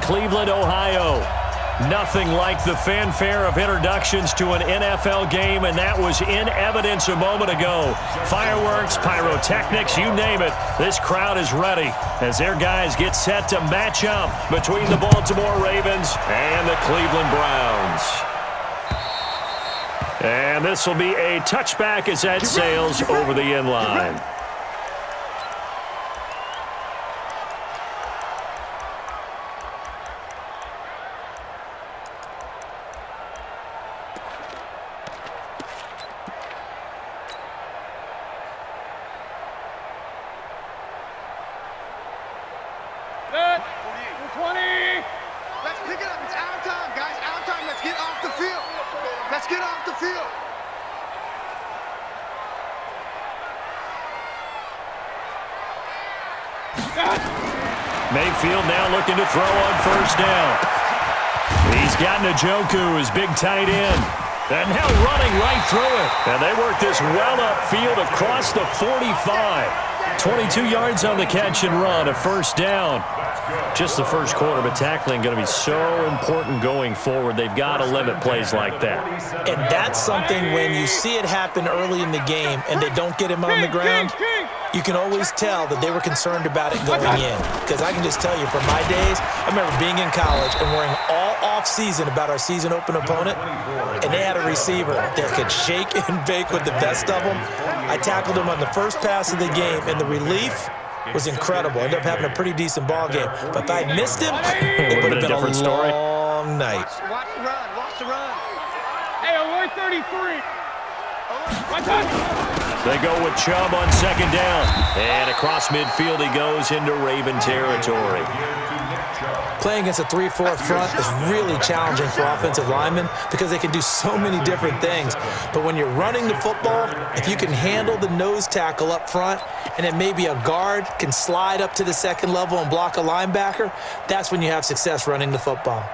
Cleveland, Ohio. Nothing like the fanfare of introductions to an NFL game, and that was in evidence a moment ago. Fireworks, pyrotechnics, you name it. This crowd is ready as their guys get set to match up between the Baltimore Ravens and the Cleveland Browns. And this will be a touchback as that sails over the end line. Mayfield now looking to throw on first down. He's got Njoku, his big tight end. And now running right through it. And they work this well upfield across the 45. 22 yards on the catch and run, a first down. Just the first quarter, but tackling going to be so important going forward. They've got to limit plays like that. And that's something when you see it happen early in the game and they don't get him on the ground, you can always tell that they were concerned about it going in. Because I can just tell you from my days, I remember being in college and worrying all off-season about our season open opponent, and they had a receiver that could shake and bake with the best of them. I tackled him on the first pass of the game, and the relief was incredible. Ended up having a pretty decent ball game. But if I had missed him, it would have been a different long night. Watch the run. Watch the run. Hey, alert 33. Watch out. They go with Chubb on second down. And across midfield he goes into Raven territory. Playing against a 3-4 front is really challenging for offensive linemen because they can do so many different things. But when you're running the football, if you can handle the nose tackle up front and then maybe a guard can slide up to the second level and block a linebacker, that's when you have success running the football.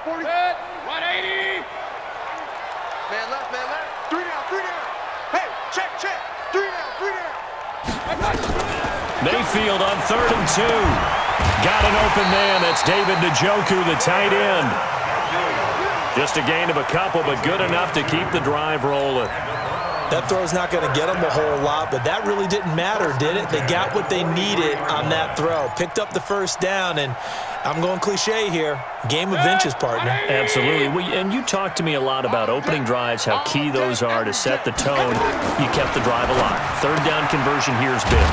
40. 180. Man left, man left. 3 down, 3 down. Hey, check. 3 down. Mayfield on 3rd and 2. Got an open man. That's David Njoku, the tight end. Just a gain of a couple, but good enough to keep the drive rolling. That throw's not going to get them a whole lot, but that really didn't matter, did it? They got what they needed on that throw. Picked up the first down, and I'm going cliche here. Game of inches, partner. Absolutely. And you talked to me a lot about opening drives, how key those are to set the tone. You kept the drive alive. 3rd down conversion here is big.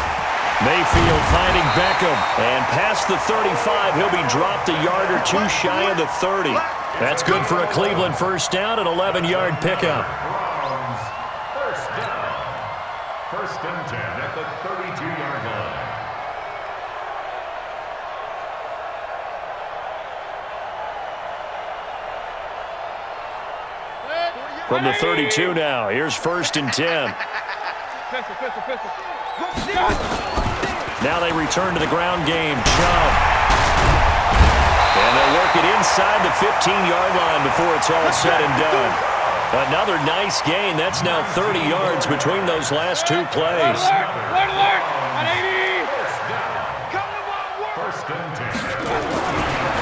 Mayfield finding Beckham, and past the 35, he'll be dropped a yard or two shy of the 30. That's good for a Cleveland first down, an 11-yard pickup. First down. 1st and 10 at the 32-yard line. From the 32 now, here's 1st and 10. Now they return to the ground game. Chubb. And they'll work it inside the 15-yard line before it's all said and done. Another nice gain. That's now 30 yards between those last two plays. Alert. 180. First and 10.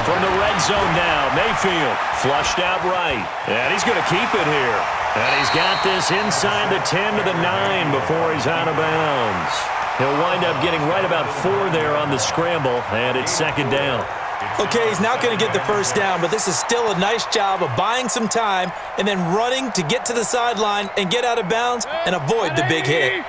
From the red zone now, Mayfield flushed out right. And he's going to keep it here. And he's got this inside the 10 to the 9 before he's out of bounds. He'll wind up getting right about 4 there on the scramble, and it's 2nd down. Okay, he's not going to get the first down, but this is still a nice job of buying some time and then running to get to the sideline and get out of bounds and avoid the big hit.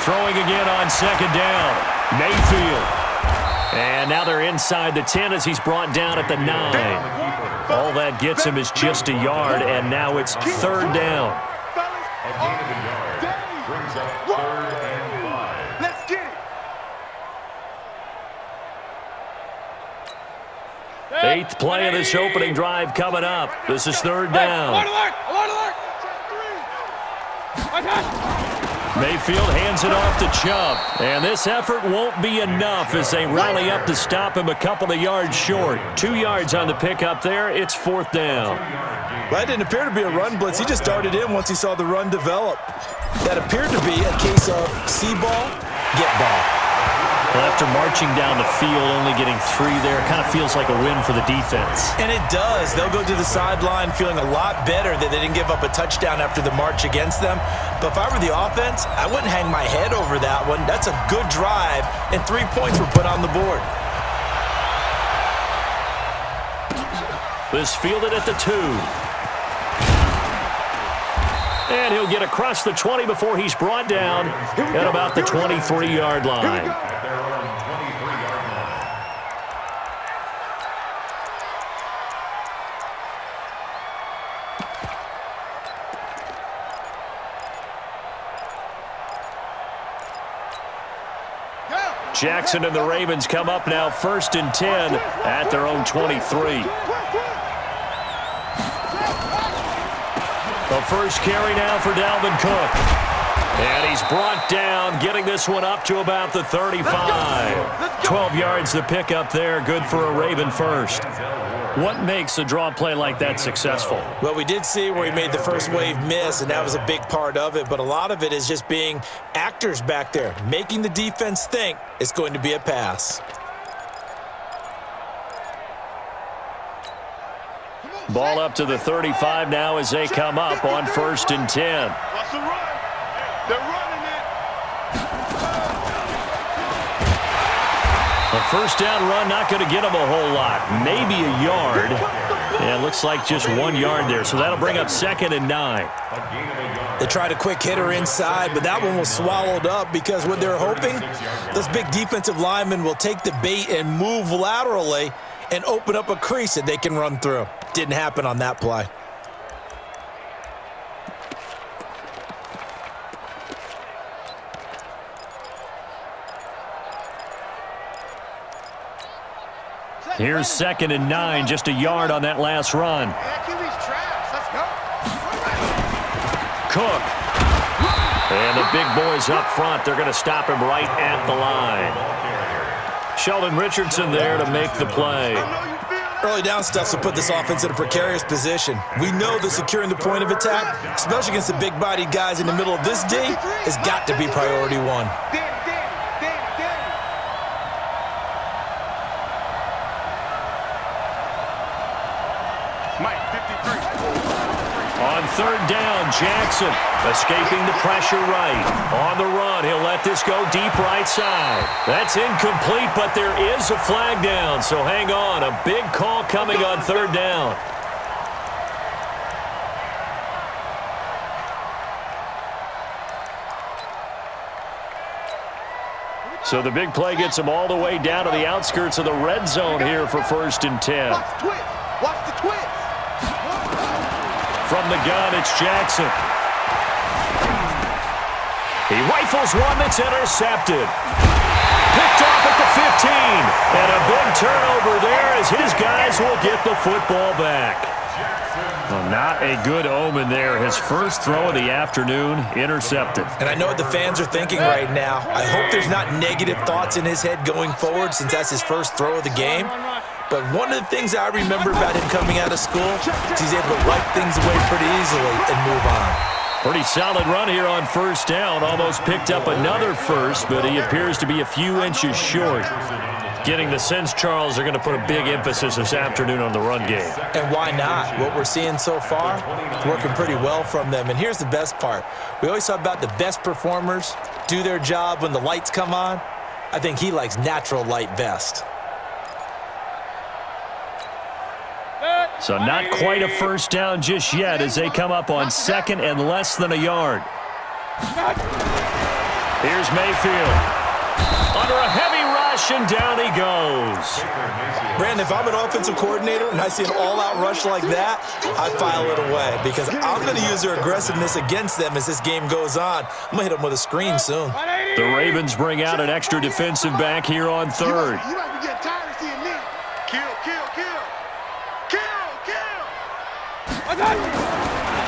Throwing again on 2nd down. Mayfield. And now they're inside the 10 as he's brought down at the 9. All that gets him is just a yard, and now it's 3rd down. A gain of a yard brings up 3rd and 5. Let's get it. 8th play of this opening drive coming up. This is 3rd down. Alert. Mayfield hands it off to Chubb. And this effort won't be enough as they rally up to stop him a couple of yards short. 2 yards on the pickup there. It's 4th down. That didn't appear to be a run blitz. He just darted in once he saw the run develop. That appeared to be a case of see ball, get ball. Well, after marching down the field, only getting 3 there, it kind of feels like a win for the defense. And it does. They'll go to the sideline feeling a lot better that they didn't give up a touchdown after the march against them. But if I were the offense, I wouldn't hang my head over that one. That's a good drive, and 3 points were put on the board. This fielded at the 2. And he'll get across the 20 before he's brought down at about the 23-yard line. Jackson and the Ravens come up now 1st and 10 at their own 23. The first carry now for Dalvin Cook. And he's brought down, getting this one up to about the 35. 12 yards the pickup there, good for a Raven first. What makes a draw play like that successful? Well, we did see where he made the first wave miss, and that was a big part of it. But a lot of it is just being actors back there, making the defense think it's going to be a pass. Ball up to the 35 now as they come up on 1st and 10. Watch the run. They're running it. A first down run not going to get them a whole lot. Maybe a yard. And it looks like just 1 yard there. So that'll bring up 2nd and 9. They tried a quick hitter inside, but that one was swallowed up because what they're hoping, those big defensive linemen will take the bait and move laterally and open up a crease that they can run through. Didn't happen on that play. Here's 2nd and 9, just a yard on that last run. Cook. And the big boys up front, they're going to stop him right at the line. Sheldon Richardson there to make the play. Early down stuff will put this offense in a precarious position. We know that securing the point of attack, especially against the big-bodied guys in the middle of this D, has got to be priority 1. On 3rd down, Jackson escaping the pressure right. On the run, he'll let this go deep right side. That's incomplete, but there is a flag down, so hang on. A big call coming on 3rd down. So the big play gets him all the way down to the outskirts of the red zone here for 1st and 10. Watch the twist. Watch the twist. From the gun, it's Jackson. He rifles one that's intercepted. Picked off at the 15. And a big turnover there as his guys will get the football back. Well, not a good omen there. His first throw of the afternoon, intercepted. And I know what the fans are thinking right now. I hope there's not negative thoughts in his head going forward since that's his first throw of the game. But one of the things I remember about him coming out of school is he's able to wipe things away pretty easily and move on. Pretty solid run here on 1st down. Almost picked up another first, but he appears to be a few inches short. Getting the sense, Charles, they're going to put a big emphasis this afternoon on the run game. And why not? What we're seeing so far, working pretty well from them. And here's the best part. We always talk about the best performers do their job when the lights come on. I think he likes natural light best. So not quite a first down just yet as they come up on 2nd and less than a yard. Here's Mayfield. Under a heavy rush, and down he goes. Brandon, if I'm an offensive coordinator and I see an all-out rush like that, I file it away because I'm going to use their aggressiveness against them as this game goes on. I'm going to hit them with a screen soon. The Ravens bring out an extra defensive back here on 3rd. You might be getting tired of seeing me. Kill.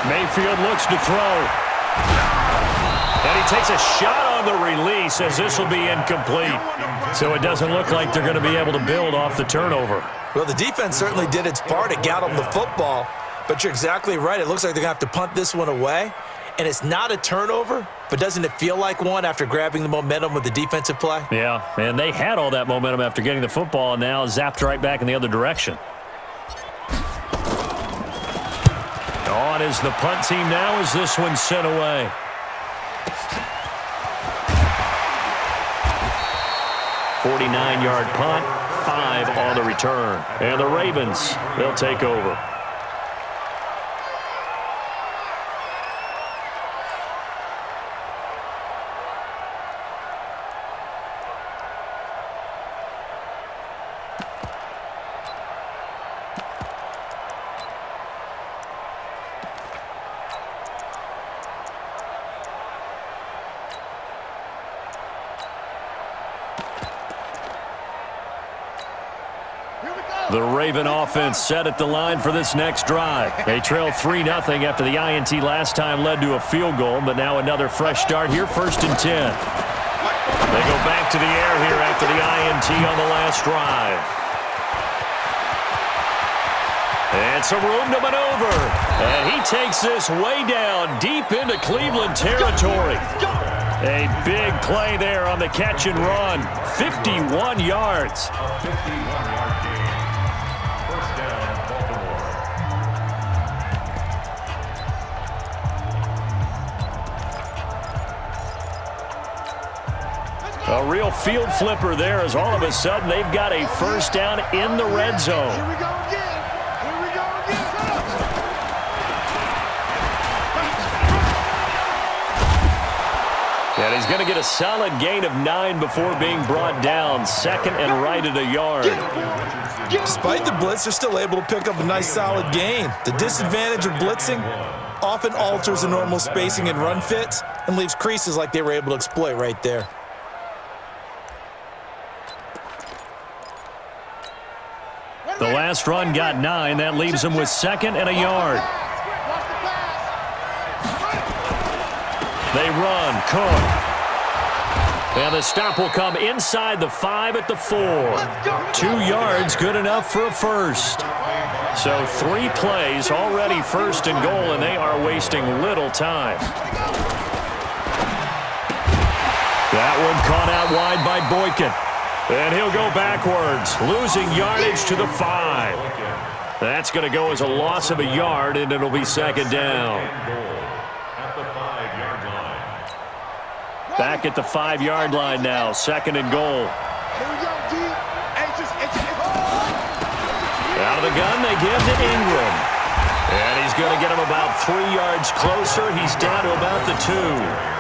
Mayfield looks to throw. And he takes a shot on the release as this will be incomplete. So it doesn't look like they're going to be able to build off the turnover. Well, the defense certainly did its part. It got them the football. But you're exactly right. It looks like they're going to have to punt this one away. And it's not a turnover, but doesn't it feel like one after grabbing the momentum with the defensive play? Yeah, and they had all that momentum after getting the football and now zapped right back in the other direction. On is the punt team now as this one's sent away. .49-yard punt, 5 on the return. And the Ravens, they'll take over. The Raven offense set at the line for this next drive. They trail 3-0 after the INT last time led to a field goal, but now another fresh start here, 1st and 10. They go back to the air here after the INT on the last drive. And some room to maneuver. And he takes this way down deep into Cleveland territory. A big play there on the catch and run. 51 yards. 51-yard gain. First down, Baltimore. A real field flipper there as all of a sudden they've got a first down in the red zone. Here we go again. Here we go again. And he's going to get a solid gain of 9 before being brought down. 2nd and right at a yard. Despite the blitz, they're still able to pick up a nice solid gain. The disadvantage of blitzing often alters the normal spacing and run fits and leaves creases like they were able to exploit right there. The last run got 9. That leaves him with 2nd and a yard. They run. Cook. And the stop will come inside the 5 at the 4. 2 yards, good enough for a first. So 3 plays, already 1st and goal, and they are wasting little time. That one caught out wide by Boykin. And he'll go backwards, losing yardage to the 5. That's going to go as a loss of a yard, and it'll be 2nd down. At the 5-yard line. Back at the 5-yard line now, 2nd and goal. Here we go, D. Out of the gun, they give to Ingram. And he's going to get him about 3 yards closer. He's down to about the 2.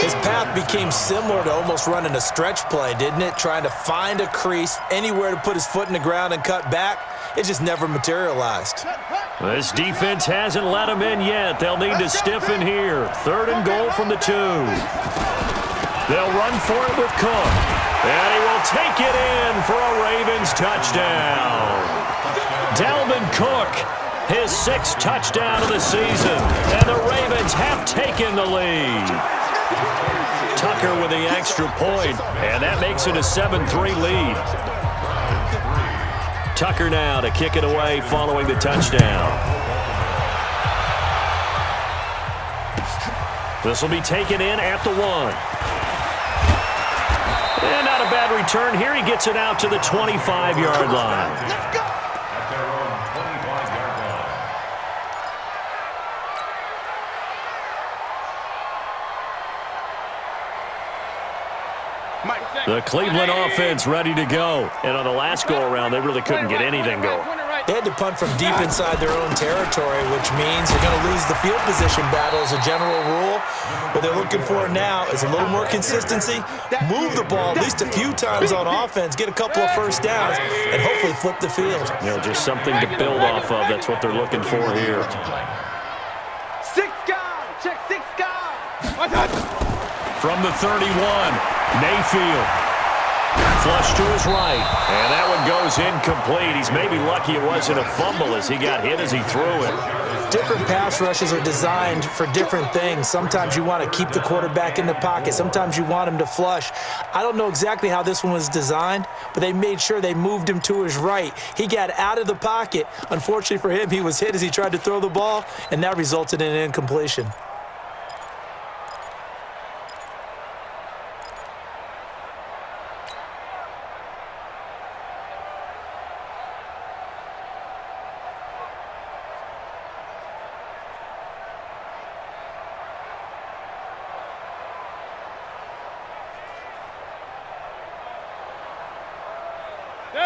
His path became similar to almost running a stretch play, didn't it? Trying to find a crease, anywhere to put his foot in the ground and cut back. It just never materialized. This defense hasn't let him in yet. They'll need to stiffen here. 3rd and goal from the 2. They'll run for it with Cook. And he will take it in for a Ravens touchdown. Dalvin Cook, his 6th touchdown of the season. And the Ravens have taken the lead. Tucker with the extra point, and that makes it a 7-3 lead. Tucker now to kick it away following the touchdown. This will be taken in at the 1. And not a bad return here. He gets it out to the 25-yard line. At their own 25-yard line. The Cleveland offense ready to go. And on the last go-around, they really couldn't get anything going. They had to punt from deep inside their own territory, which means they're going to lose the field position battle as a general rule. What they're looking for now is a little more consistency, move the ball at least a few times on offense, get a couple of first downs, and hopefully flip the field. You know, just something to build off of. That's what they're looking for here. 6 guys. Check 6 guys. From the 31, Mayfield. Flush to his right. And that one goes incomplete. He's maybe lucky it wasn't a fumble as he got hit as he threw it. Different pass rushes are designed for different things. Sometimes you want to keep the quarterback in the pocket. Sometimes you want him to flush. I don't know exactly how this one was designed, but they made sure they moved him to his right. He got out of the pocket. Unfortunately for him, he was hit as he tried to throw the ball, and that resulted in an incompletion.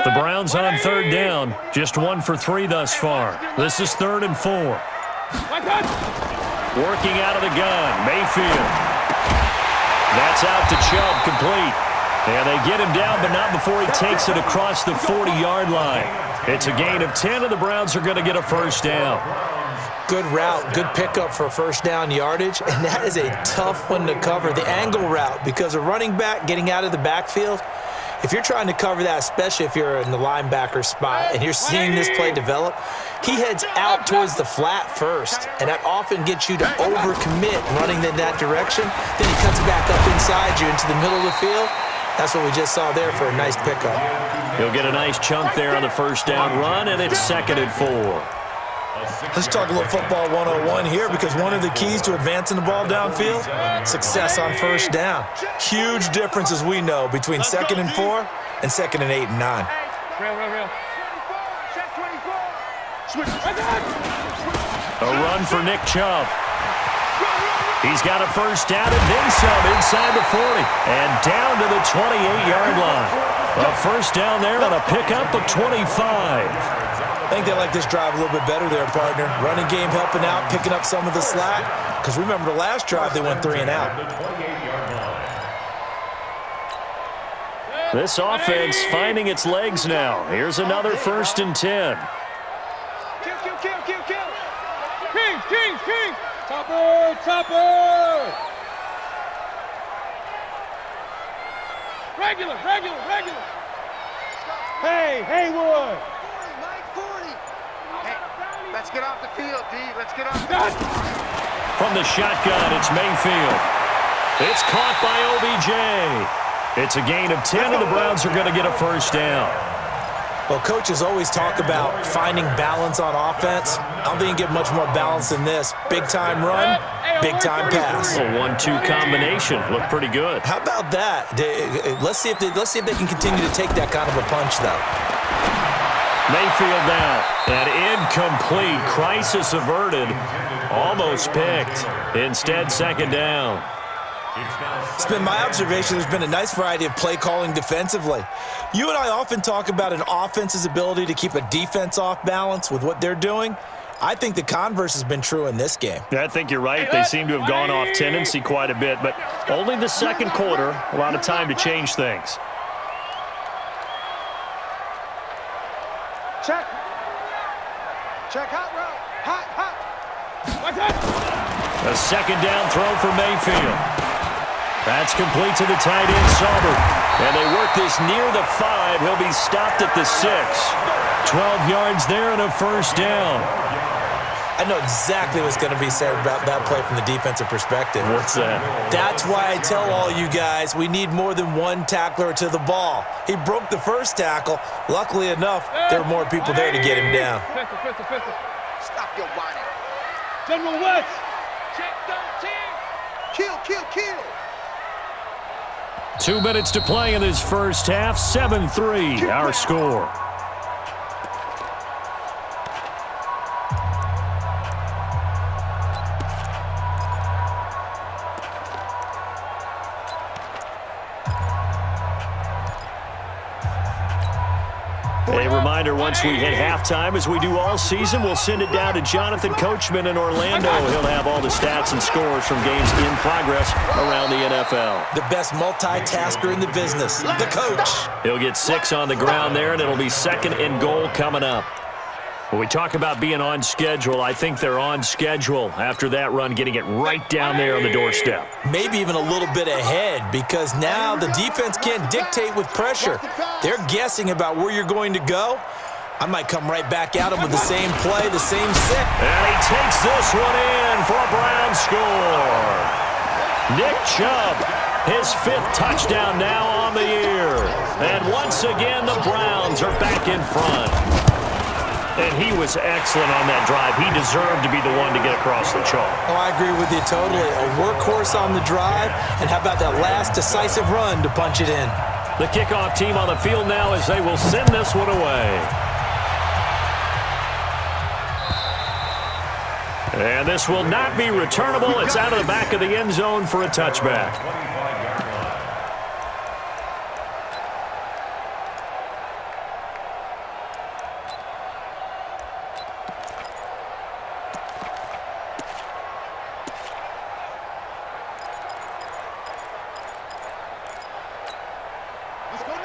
The Browns on third down. Just 1 for 3 thus far. This is 3rd and 4. Working out of the gun, Mayfield. That's out to Chubb, complete. And they get him down, but not before he takes it across the 40-yard line. It's a gain of 10, and the Browns are going to get a first down. Good route, good pickup for first down yardage, and that is a tough one to cover. The angle route, because a running back getting out of the backfield, if you're trying to cover that, especially if you're in the linebacker spot and you're seeing this play develop, he heads out towards the flat first, and that often gets you to overcommit running in that direction. Then he cuts back up inside you into the middle of the field. That's what we just saw there for a nice pickup. He'll get a nice chunk there on the first down run, and it's 2nd and 4. Let's talk a little football 101 here, because one of the keys to advancing the ball downfield, success on first down. Huge difference, as we know, between 2nd and 4 and 2nd and 8 and 9. Real. Check 24. A run for Nick Chubb. He's got a first down and then some inside the 40 and down to the 28-yard line. A first down there on a pickup of 25. I think they like this drive a little bit better there, partner. Running game helping out, picking up some of the slack. Because remember the last drive, they went 3 and out. This offense finding its legs now. Here's another 1st and 10. Kill. King. Topper. Regular. Hey, Haywood. Let's get off the field, D. Let's get off the field. From the shotgun, it's Mayfield. It's caught by OBJ. It's a gain of 10, and the Browns are going to get a first down. Well, coaches always talk about finding balance on offense. I don't think you get much more balance than this. Big-time run, big-time pass. A 1-2 combination. Looked pretty good. How about that? Let's see if they can continue to take that kind of a punch, though. Mayfield down. And incomplete. Crisis averted. Almost picked. Instead, 2nd down. It's been my observation there's been a nice variety of play calling defensively. You and I often talk about an offense's ability to keep a defense off balance with what they're doing. I think the converse has been true in this game. I think you're right. They seem to have gone off tendency quite a bit, but only the 2nd quarter, a lot of time to change things. Check hot route. Hot. A 2nd down throw for Mayfield. That's complete to the tight end, Sauber. And they work this near the 5. He'll be stopped at the 6. 12 yards there and a first down. I know exactly what's going to be said about that play from the defensive perspective. What's that? That's why I tell all you guys we need more than one tackler to the ball. He broke the first tackle. Luckily enough, there were more people there to get him down. Pistol. Stop your whining. General West. Check 13. Kill. 2 minutes to play in this first half. 7-3, our score. A reminder, once we hit halftime, as we do all season, we'll send it down to Jonathan Coachman in Orlando. He'll have all the stats and scores from games in progress around the NFL. The best multitasker in the business, the coach. He'll get 6 on the ground there, and it'll be 2nd and goal coming up. When we talk about being on schedule, I think they're on schedule after that run, getting it right down there on the doorstep. Maybe even a little bit ahead, because now the defense can't dictate with pressure. They're guessing about where you're going to go. I might come right back at him with the same play, the same set. And he takes this one in for a Brown score. Nick Chubb, his 5th touchdown now on the year. And once again, the Browns are back in front. And he was excellent on that drive. He deserved to be the one to get across the chalk. Oh, I agree with you totally. A workhorse on the drive, and how about that last decisive run to punch it in? The kickoff team on the field now as they will send this one away. And this will not be returnable. It's out of the back of the end zone for a touchback.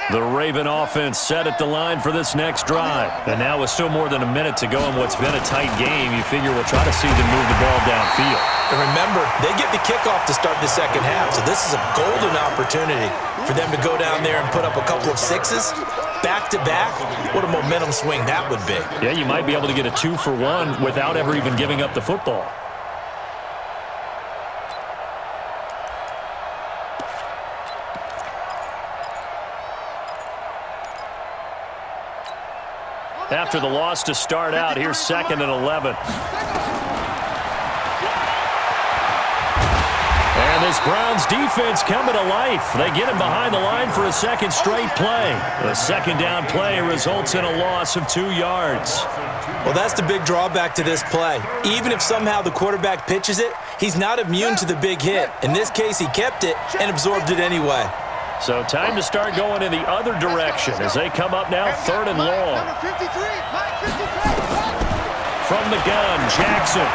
The Raven offense set at the line for this next drive. And now with still more than a minute to go in what's been a tight game, you figure we'll try to see them move the ball downfield. And remember, they get the kickoff to start the second half, so this is a golden opportunity for them to go down there and put up a couple of sixes back-to-back. What a momentum swing that would be. Yeah, you might be able to get a 2-for-1 without ever even giving up the football. After the loss to start out, here's 2nd and 11. And this Browns defense coming to life. They get him behind the line for a second straight play. The second down play results in a loss of 2 yards. Well, that's the big drawback to this play. Even if somehow the quarterback pitches it, he's not immune to the big hit. In this case, he kept it and absorbed it anyway. So time to start going in the other direction as they come up now 3rd and long. From the gun, Jackson.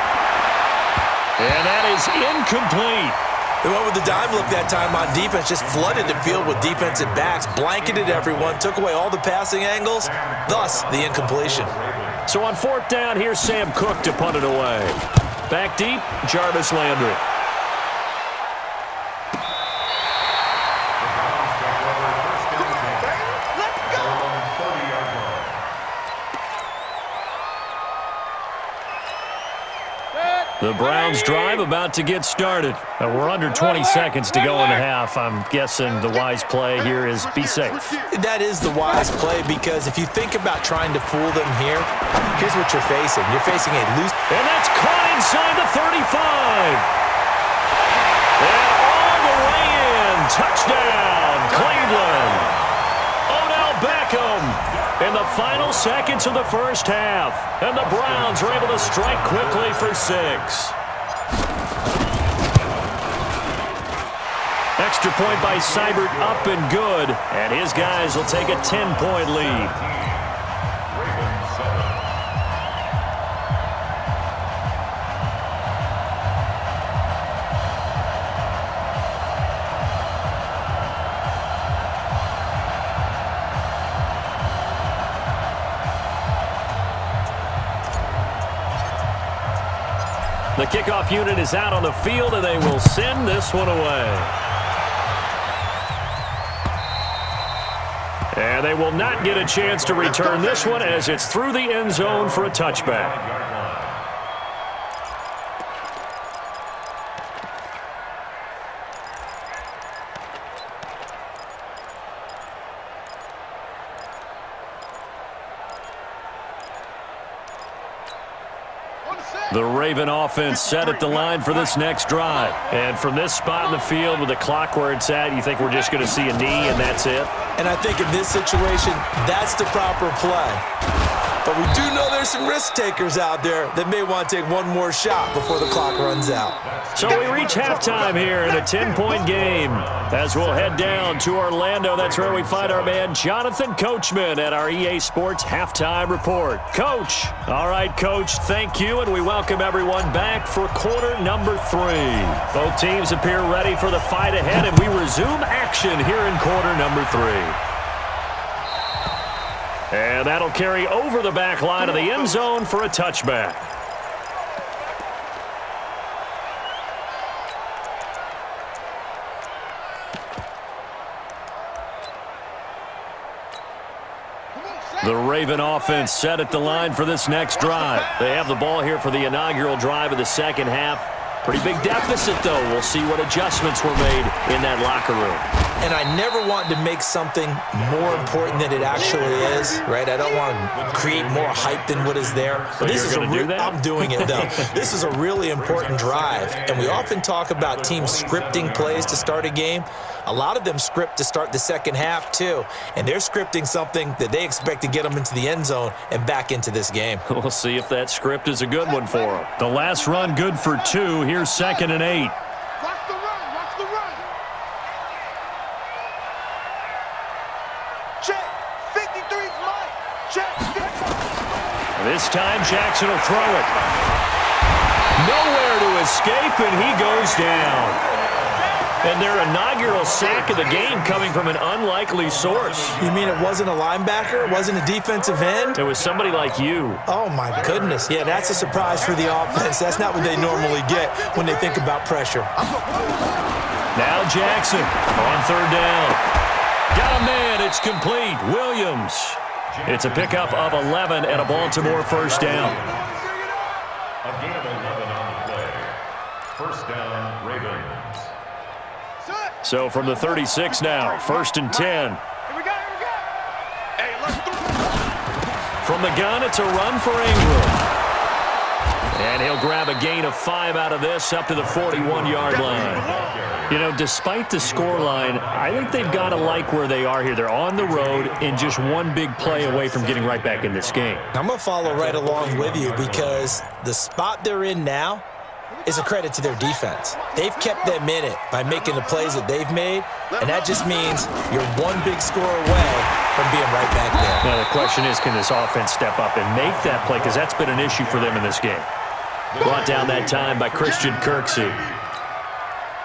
And that is incomplete. They went with the dime look that time on defense, just flooded the field with defensive backs, blanketed everyone, took away all the passing angles, thus the incompletion. So on 4th down, here's Sam Cook to punt it away. Back deep, Jarvis Landry. The Browns drive about to get started. We're under 20 seconds to go in the half. I'm guessing the wise play here is be safe. That is the wise play, because if you think about trying to fool them here, here's what you're facing. You're facing a loose... And that's caught inside the 35. And all the way in. Touchdown, Cleveland. Odell Beckham in the final seconds of the first half. And the Browns are able to strike quickly for 6. Extra point by Seibert, up and good. And his guys will take a 10-point lead. The kickoff unit is out on the field, and they will send this one away. And they will not get a chance to return this one as it's through the end zone for a touchback. The Raven offense set at the line for this next drive. And from this spot in the field with the clock where it's at, you think we're just going to see a knee and that's it? And I think in this situation, that's the proper play. But we do know there's some risk takers out there that may want to take one more shot before the clock runs out. So we reach halftime here in a 10-point game. As we'll head down to Orlando, that's where we find our man Jonathan Coachman at our EA Sports Halftime Report. Coach. All right, Coach, thank you, and we welcome everyone back for quarter number 3. Both teams appear ready for the fight ahead, and we resume action here in quarter number 3. And that'll carry over the back line of the end zone for a touchback. The Raven offense set at the line for this next drive. They have the ball here for the inaugural drive of the second half. Pretty big deficit, though. We'll see what adjustments were made in that locker room. And I never want to make something more important than it actually is, right? I don't want to create more hype than what is there. But this is I'm doing it, though. This is a really important drive. And we often talk about teams scripting plays to start a game. A lot of them script to start the second half, too. And they're scripting something that they expect to get them into the end zone and back into this game. We'll see if that script is a good one for them. The last run good for 2. Here's 2nd and 8. Watch the run. Watch the run. Check. 53's mine. Check. This time Jackson will throw it. Nowhere to escape, and he goes down. And their inaugural sack of the game coming from an unlikely source. You mean it wasn't a linebacker? It wasn't a defensive end? It was somebody like you. Oh, my goodness. Yeah, that's a surprise for the offense. That's not what they normally get when they think about pressure. Now Jackson on 3rd down. Got a man. It's complete. Williams. It's a pickup of 11 and a Baltimore first down. A gain of 11 on the play. First down, Ravens. So from the 36 now, 1st and 10. Here we go. Hey, let's do it. From the gun, it's a run for Ingram. And he'll grab a gain of 5 out of this up to the 41-yard line. You know, despite the scoreline, I think they've got to like where they are here. They're on the road and just one big play away from getting right back in this game. I'm going to follow right along with you because the spot they're in now is a credit to their defense. They've kept them in it by making the plays that they've made, and that just means you're one big score away from being right back there. Now the question is, can this offense step up and make that play? Because that's been an issue for them in this game. Brought down that time by Christian Kirksey.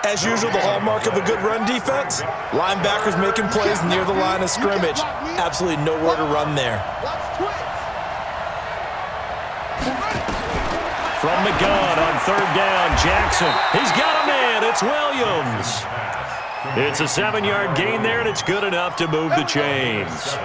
As usual, the hallmark of a good run defense, linebackers making plays near the line of scrimmage. Absolutely nowhere to run there. From the gun on 3rd down, Jackson. He's got a man. It's Williams. It's a 7-yard gain there, and it's good enough to move the chains.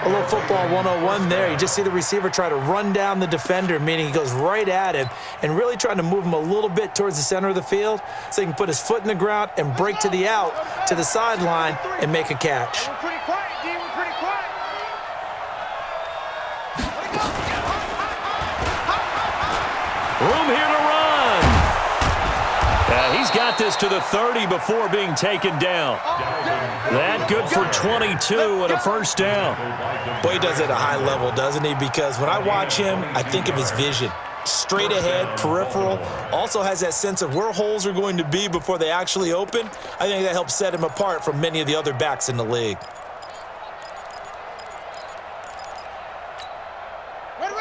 A little football 101 there. You just see the receiver try to run down the defender, meaning he goes right at him and really trying to move him a little bit towards the center of the field so he can put his foot in the ground and break to the out, to the sideline, and make a catch. We're pretty quiet, D. We're pretty quiet. Room here to run. He's got this to the 30 before being taken down. That good for 22 and a first down. Boy, he does it at a high level, doesn't he? Because when I watch him, I think of his vision. Straight ahead, peripheral, also has that sense of where holes are going to be before they actually open. I think that helps set him apart from many of the other backs in the league.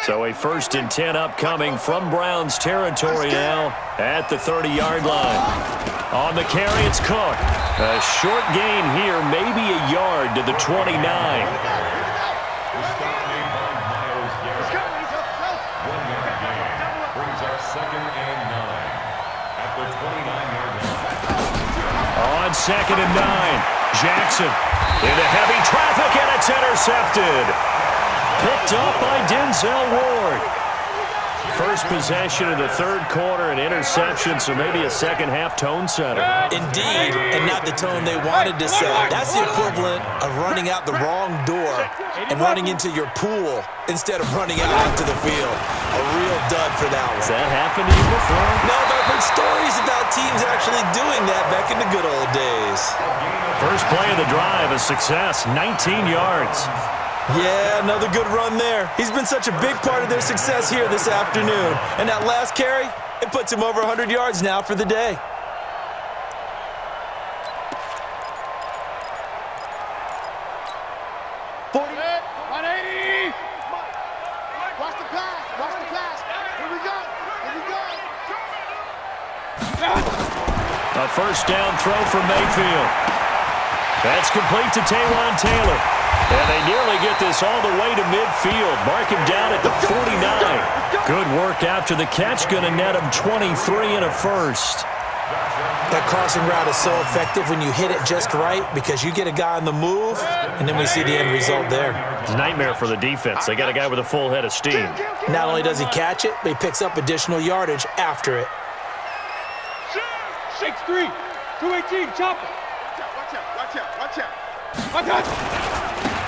So a 1st and 10 upcoming from Browns territory now at the 30-yard line. On the carry, it's Cook. A short gain here, maybe a yard to the 29. On 2nd and 9, Jackson into heavy traffic, and it's intercepted. Picked up by Denzel Ward. First possession of the 3rd quarter, an interception, so maybe a second-half tone setter. Indeed, and not the tone they wanted to set. That's the equivalent of running out the wrong door and running into your pool instead of running out onto the field. A real dud for that one. Has that happened to you before? No, but I've heard stories about teams actually doing that back in the good old days. First play of the drive, a success, 19 yards. Yeah, another good run there. He's been such a big part of their success here this afternoon. And that last carry, it puts him over 100 yards now for the day. Watch the pass. Watch the pass. Here we go. Here we go. A first down throw for Mayfield. That's complete to Taywan Taylor. And they nearly get this all the way to midfield. Mark him down at the 49. Good work after the catch. Going to net him 23 and a first. That crossing route is so effective when you hit it just right because you get a guy on the move, and then we see the end result there. It's a nightmare for the defense. They got a guy with a full head of steam. Not only does he catch it, but he picks up additional yardage after it. 6-3, 218, chopper. Watch out.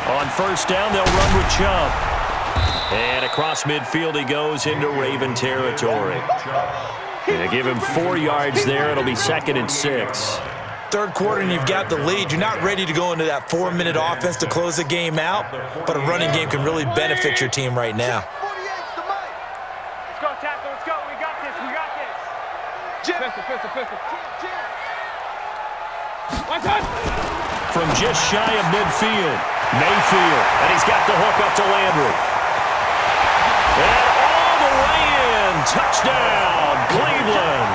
On first down, they'll run with Chubb. And across midfield he goes into Raven territory. They give him 4 yards there. It'll be 2nd and 6. Third quarter and you've got the lead. You're not ready to go into that 4-minute offense to close the game out, but a running game can really benefit your team right now. Let's go, tackle. Let's go. We got this. Pistol. Watch out. From just shy of midfield, Mayfield. And he's got the hook up to Landry. And all the way in. Touchdown, Cleveland.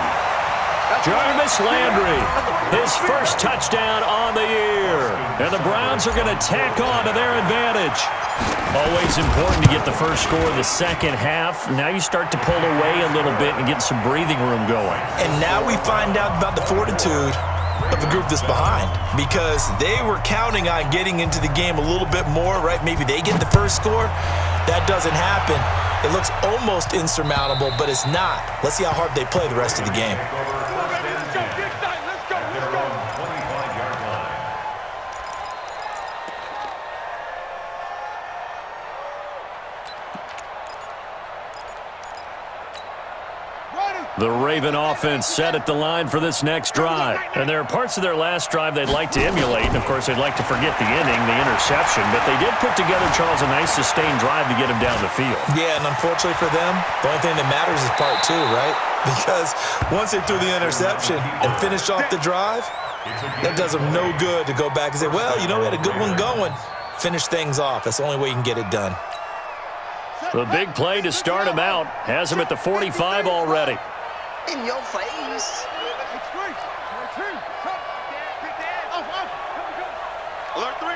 Jarvis Landry, his first touchdown on the year. And the Browns are going to tack on to their advantage. Always important to get the first score of the second half. Now you start to pull away a little bit and get some breathing room going. And now we find out about the fortitude of the group that's behind, because they were counting on getting into the game a little bit more, right? Maybe they get the first score. That doesn't happen. It looks almost insurmountable, but it's not. Let's see how hard they play the rest of the game. The Raven offense set at the line for this next drive. And there are parts of their last drive they'd like to emulate. And, of course, they'd like to forget the inning, the interception. But they did put together, Charles, a nice sustained drive to get him down the field. Yeah, and unfortunately for them, the only thing that matters is part 2, right? Because once they threw the interception and finished off the drive, that does them no good to go back and say, well, you know, we had a good one going. Finish things off. That's the only way you can get it done. The big play to start him out has him at the 45 already. In your face. Alert 3.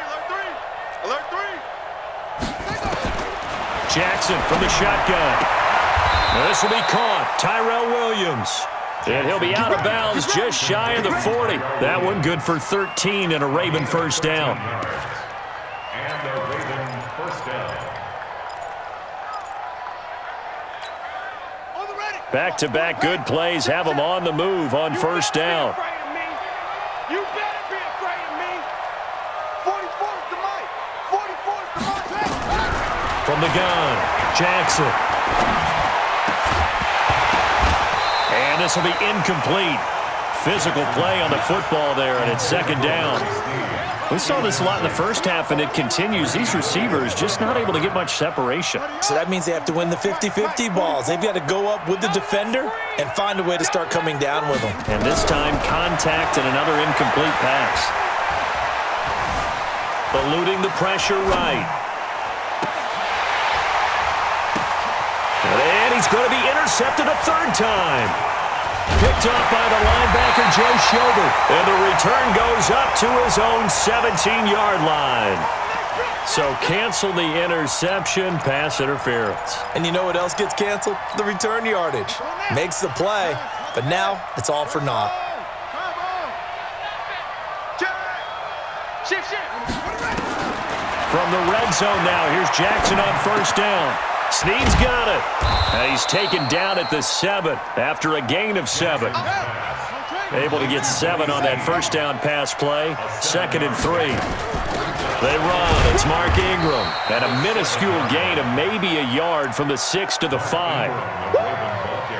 Jackson from the shotgun. This will be caught. Tyrell Williams. And he'll be out of bounds just shy of the 40. That one good for 13 and a Raven first down. And a Raven first down. Back-to-back good plays have them on the move on first down. You better be afraid of me. 44's the mic. 44's the mic. From the gun, Jackson. And this will be incomplete. Physical play on the football there, and it's second down. We saw this a lot in the first half, and it continues. These receivers just not able to get much separation. So that means they have to win the 50-50 balls. They've got to go up with the defender and find a way to start coming down with them. And this time, contact and another incomplete pass. Eluding the pressure right. And he's going to be intercepted a third time. Picked up by the linebacker, Joe Schobert. And the return goes up to his own 17-yard line. So cancel the interception, pass interference. And you know what else gets canceled? The return yardage. Makes the play, but now it's all for naught. From the red zone now, here's Jackson on first down. Snead's got it. And he's taken down at the 7 after a gain of 7. Able to get 7 on that first down pass play. 2nd and 3. They run. It's Mark Ingram. And a minuscule gain of maybe a yard from the 6 to the 5.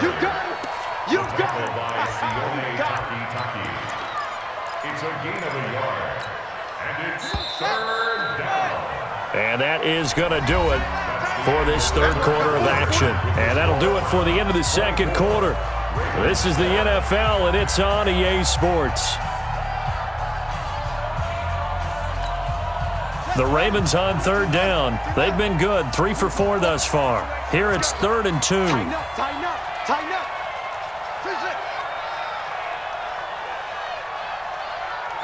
You got it. You got it. It's a gain of a yard. And it's third down. And that is going to do it for this third quarter of action. And that'll do it for the end of the second quarter. This is the NFL, and it's on EA Sports. The Ravens on third down. They've been good, 3 for 4 thus far. Here it's 3rd and 2. Tighten up. Tighten up. Finish it.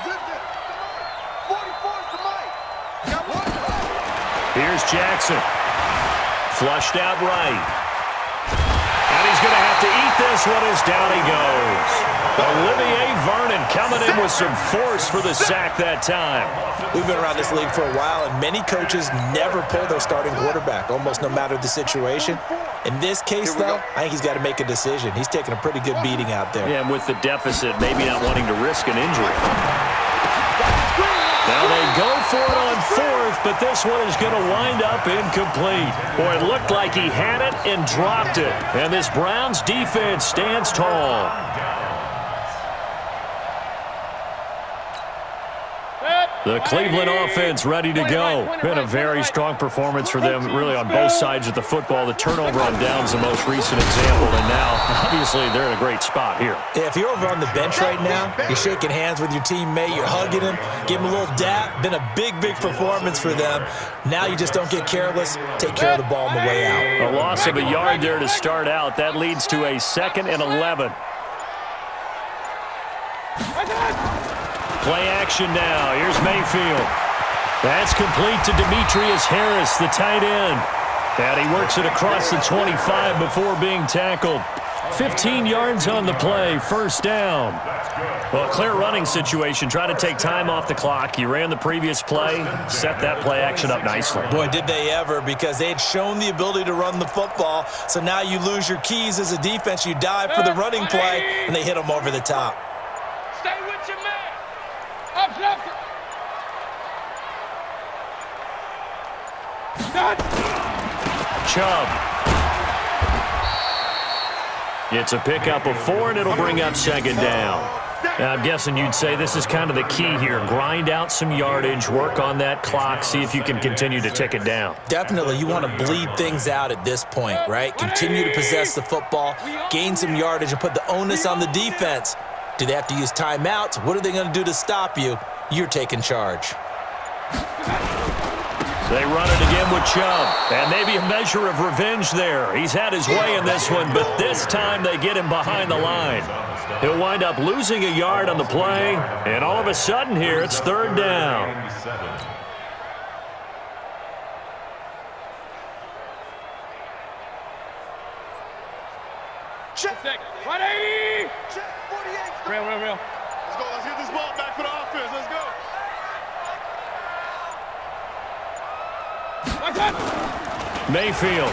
Zip it. 44's the mic. Got one. Here's Jackson. Flushed out right. And he's going to have to eat this one as down he goes. Olivier Vernon coming in with some force for the sack that time. We've been around this league for a while, and many coaches never pull their starting quarterback, almost no matter the situation. In this case, though, I think he's got to make a decision. He's taking a pretty good beating out there. Yeah, and with the deficit, maybe not wanting to risk an injury. Now they go for it on fourth, but this one is going to wind up incomplete. Boy, it looked like he had it and dropped it. And this Browns defense stands tall. The Cleveland offense ready to go. Been a very strong performance for them, really on both sides of the football. The turnover on downs the most recent example, and now, obviously, they're in a great spot here. Yeah, if you're over on the bench right now, you're shaking hands with your teammate, you're hugging him, give him a little dap. Been a big, big performance for them. Now you just don't get careless. Take care of the ball on the way out. A loss of a yard there to start out. That leads to a 2nd and 11. Play action now. Here's Mayfield. That's complete to Demetrius Harris, the tight end. And he works it across the 25 before being tackled. 15 yards on the play, first down. Well, clear running situation. Try to take time off the clock. You ran the previous play, set that play action up nicely. Boy, did they ever, because they had shown the ability to run the football. So now you lose your keys as a defense. You dive for the running play, and they hit them over the top. Stay with your man. Up, left. Chubb. It's a pickup of 4, and it'll bring up 2nd down. Now, I'm guessing you'd say this is kind of the key here. Grind out some yardage, work on that clock, see if you can continue to tick it down. Definitely, you want to bleed things out at this point, right? Continue to possess the football, gain some yardage, and put the onus on the defense. Do they have to use timeouts? What are they going to do to stop you? You're taking charge. They run it again with Chubb, and maybe a measure of revenge there. He's had his way in this one, but this time they get him behind the line. He'll wind up losing a yard on the play, and all of a sudden here, it's 3rd down. Check. 180. Check 48. Real. Let's go. Let's get this ball back for the offense. Let's go. Mayfield.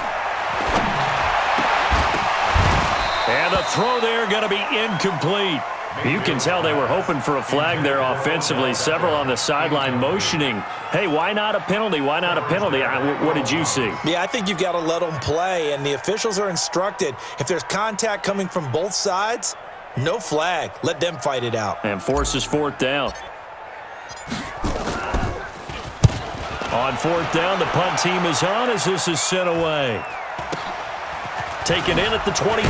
And the throw there going to be incomplete. You can tell they were hoping for a flag there offensively. Several on the sideline motioning, hey, why not a penalty? Why not a penalty? What did you see? Yeah, I think you've got to let them play, and the officials are instructed. If there's contact coming from both sides, no flag. Let them fight it out. And forces 4th down. On 4th down, the punt team is on as this is sent away. Taken in at the 22.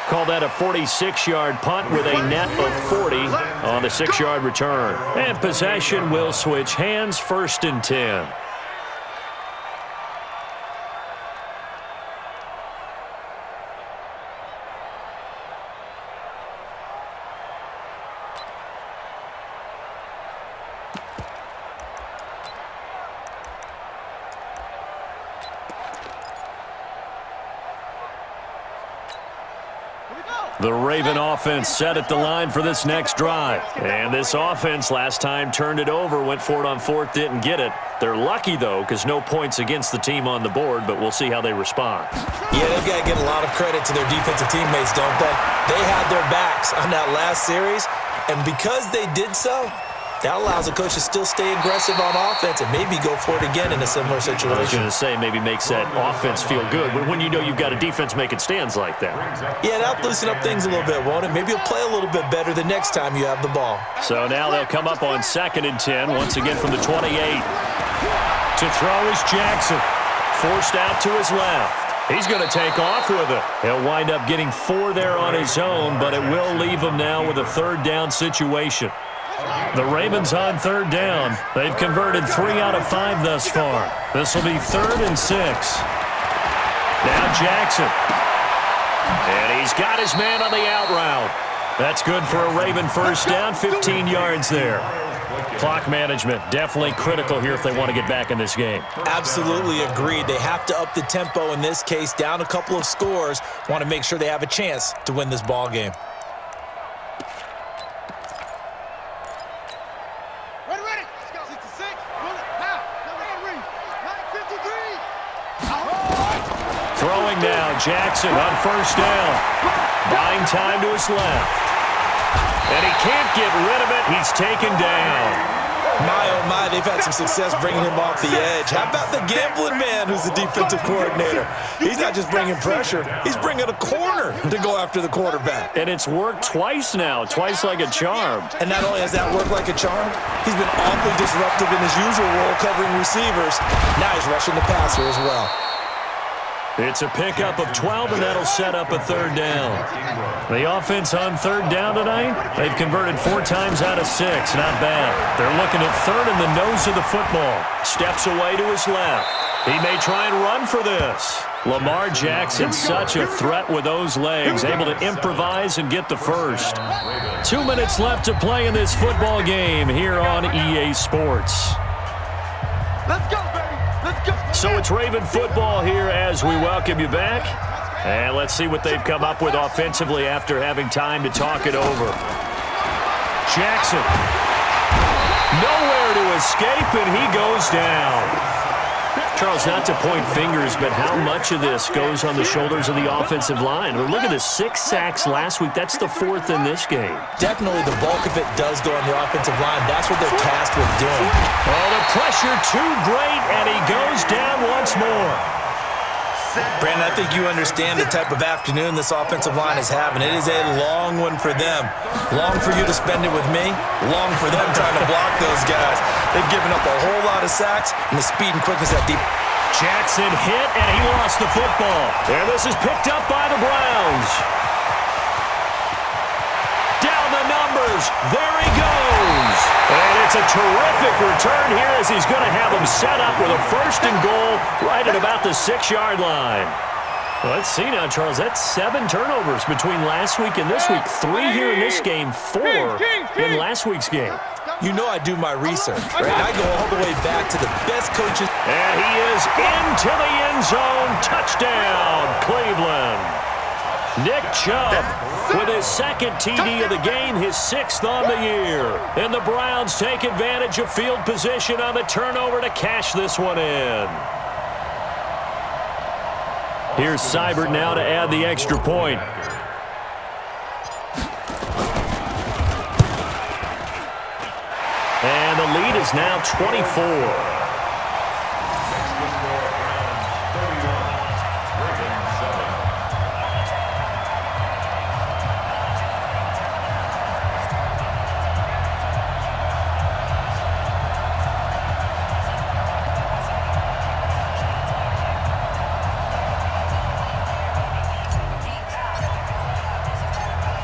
Call that a 46-yard punt with a net of 40 on the 6-yard return. And possession will switch hands, 1st and 10. The Raven offense set at the line for this next drive. And this offense last time turned it over, went for it on 4th, didn't get it. They're lucky, though, because no points against the team on the board, but we'll see how they respond. Yeah, they've got to give a lot of credit to their defensive teammates, don't they? They had their backs on that last series, and because they did so, that allows the coach to still stay aggressive on offense and maybe go for it again in a similar situation. I was going to say maybe makes that offense feel good, but when you know you've got a defense making stands like that. Yeah, that'll loosen up things a little bit, won't it? Maybe you'll play a little bit better the next time you have the ball. So now they'll come up on 2nd and 10, once again from the 28. To throw is Jackson. Forced out to his left. He's going to take off with it. He'll wind up getting 4 there on his own, but it will leave him now with a 3rd down situation. The Ravens on 3rd down. They've converted 3 out of 5 thus far. This will be 3rd and 6. Now Jackson. And he's got his man on the out route. That's good for a Raven first down, 15 yards there. Clock management, definitely critical here if they want to get back in this game. Absolutely agreed. They have to up the tempo in this case, down a couple of scores. Want to make sure they have a chance to win this ball game. Ready. Let's go. 66. Pull it. Now. Ready. 953. Throwing now, Jackson on first down. Buying time to his left. And he can't get rid of it. He's taken down. My, oh my, they've had some success bringing him off the edge. How about the gambling man who's the defensive coordinator? He's not just bringing pressure. He's bringing a corner to go after the quarterback. And it's worked twice now, twice like a charm. And not only has that worked like a charm, he's been awfully disruptive in his usual role covering receivers. Now he's rushing the passer as well. It's a pickup of 12, and that'll set up a third down. The offense on third down tonight, they've converted 4 times out of 6. Not bad. They're looking at third in the nose of the football. Steps away to his left. He may try and run for this. Lamar Jackson, such a threat with those legs, able to improvise and get the first. 2 minutes left to play in this football game here on EA Sports. Let's go, baby. Let's go. So it's Raven football here as we welcome you back. And let's see what they've come up with offensively after having time to talk it over. Jackson. Nowhere to escape, and he goes down. Charles, not to point fingers, but how much of this goes on the shoulders of the offensive line? Look at the 6 sacks last week. That's the 4th in this game. Definitely the bulk of it does go on the offensive line. That's what they're tasked with doing. Oh, the pressure too great, and he goes down once more. Brandon, I think you understand the type of afternoon this offensive line is having. It is a long one for them. Long for you to spend it with me. Long for them trying to block those guys. They've given up a whole lot of sacks, and the speed and quickness that deep. Jackson hit, and he lost the football. And this is picked up by the Browns. Down the numbers. There he goes. And it's a terrific return here as he's going to have him set up with a 1st and goal right at about the 6-yard line. Well, let's see now, Charles. That's 7 turnovers between last week and this week. 3 here in this game, 4 in last week's game. You know I do my research, right? I go all the way back to the best coaches. And he is into the end zone. Touchdown, Cleveland. Nick Chubb with his 2nd TD of the game, his 6th on the year. And the Browns take advantage of field position on the turnover to cash this one in. Here's Seibert now to add the extra point. And the lead is now 24.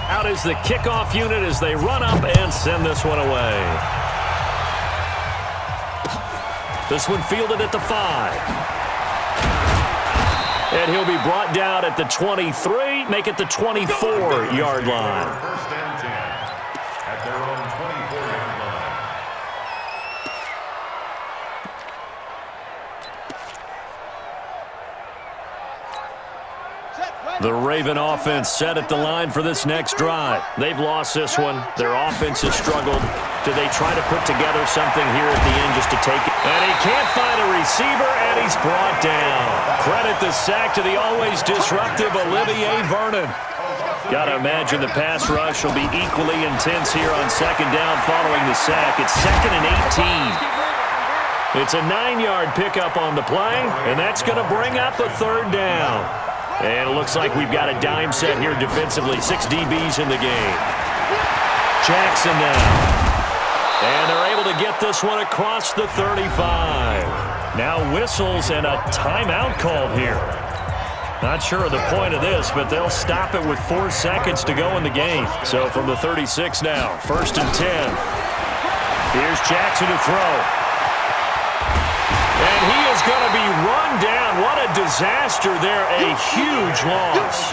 Out is the kickoff unit as they run up and send this one away. This one fielded at the 5. And he'll be brought down at the 23, make it the 24-yard line. 1st and 10 at their own 24-yard line. The Raven offense set at the line for this next drive. They've lost this one. Their offense has struggled. Do they try to put together something here at the end just to take it? And he can't find a receiver, and he's brought down. Credit the sack to the always disruptive Olivier Vernon. Got to imagine the pass rush will be equally intense here on 2nd down following the sack. It's 2nd and 18. It's a 9-yard pickup on the play, and that's going to bring up a 3rd down. And it looks like we've got a dime set here defensively. 6 DBs in the game. Jackson now. And they're able to get this one across the 35. Now whistles and a timeout called here. Not sure of the point of this, but they'll stop it with 4 seconds to go in the game. So from the 36 now, 1st and 10. Here's Jackson to throw. And he is going to be run down. What a disaster there. A huge loss.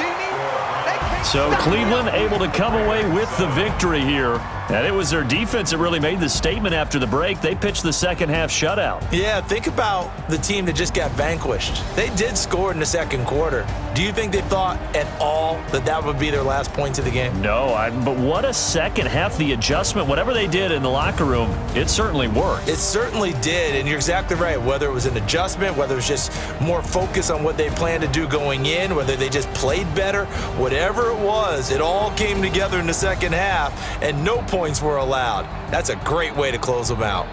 So Cleveland able to come away with the victory here. And it was their defense that really made the statement after the break. They pitched the second half shutout. Yeah, think about the team that just got vanquished. They did score in the second quarter. Do you think they thought at all that that would be their last points of the game? No, but what a second half. The adjustment, whatever they did in the locker room, it certainly worked. It certainly did, and you're exactly right. Whether it was an adjustment, whether it was just more focus on what they planned to do going in, whether they just played better, whatever it was, it all came together in the second half, and no points were allowed. That's a great way to close them out.